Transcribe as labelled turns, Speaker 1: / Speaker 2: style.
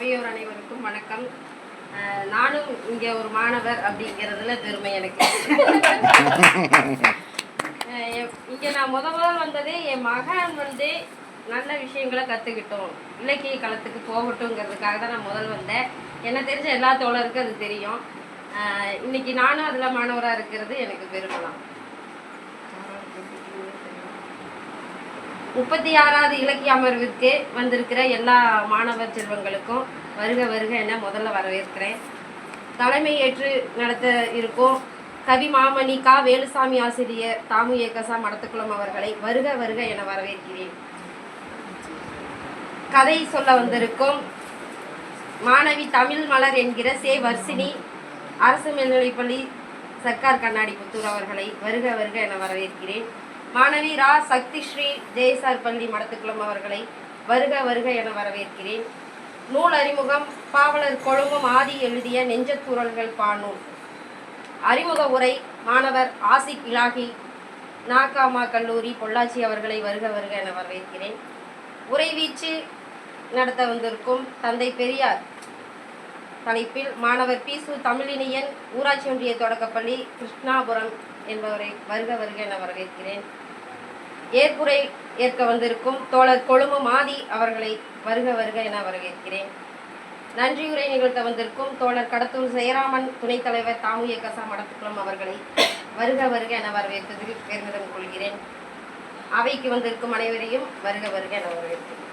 Speaker 1: சபையோர் அனைவருக்கும் வணக்கம். நானும் இங்கே ஒரு மாணவர் அப்படிங்கிறதுல பெருமை எனக்கு. இங்கே நான் முதல் வந்ததே என் மகன் நல்ல விஷயங்களை கற்றுக்கிட்டோம், இலக்கிய களத்துக்கு போகட்டுங்கிறதுக்காக தான் நான் முதல் வந்தேன். என்ன தெரிஞ்ச எல்லா தோழருக்கும் அது தெரியும். இன்னைக்கு நானும் அதில் மாணவராக இருக்கிறது எனக்கு பெருமை தான். 36வது இலக்கிய அமர்விற்கு வந்திருக்கிற எல்லா மாணவர் செல்வங்களுக்கும் வருக வருக என முதல்ல வரவேற்கிறேன். தலைமை ஏற்று நடத்த இருக்கும் கவி மாமணி கா வேலுசாமி ஆசிரியர் தாமு ஏகசா மடத்துக்குளம் அவர்களை வருக வருக என வரவேற்கிறேன். கதை சொல்ல வந்திருக்கும் மாணவி தமிழ் மலர் என்கிற சே வர்சினி அரசு மேல்நிலைப்பள்ளி சர்க்கார் கண்ணாடி புத்தூர் அவர்களை வருக வருக என வரவேற்கிறேன். மாணவி ரா சக்தி ஸ்ரீ ஜெயசார் பள்ளி மடத்துக்குளம் அவர்களை வருக வருக என வரவேற்கிறேன். நூல் அறிமுகம் பாவலர் கொழும்பும் ஆதி எழுதிய நெஞ்சத்தூரல்கள் பாநூல். அறிமுக உரை மாணவர் ஆசிக் இலாகி நாகாமா கல்லூரி பொள்ளாச்சி அவர்களை வருக வருக என வரவேற்கிறேன். உரைவீச்சு நடத்த வந்திருக்கும் தந்தை பெரியார் தலைப்பில் மாணவர் பீசு தமிழினியன் ஊராட்சி ஒன்றிய தொடக்கப்பள்ளி கிருஷ்ணாபுரம் என்பவரை வருக வருக என வரவேற்கிறேன். ஏற்புரை ஏற்க வந்திருக்கும் தோழர் கொழும்பு மாதி அவர்களை வருக வருக என வரவேற்கிறேன். நன்றியுரை நிகழ்த்த வந்திருக்கும் தோழர் கடத்தூர் ஜெயராமன் துணைத் தலைவர் தாமு ஏகசா மடத்துக்குளம் அவர்களை வருக வருக என வரவேற்பதில் பெருமிதம் கொள்கிறேன். அவைக்கு வந்திருக்கும் அனைவரையும் வருக வருக என வரவேற்கிறேன்.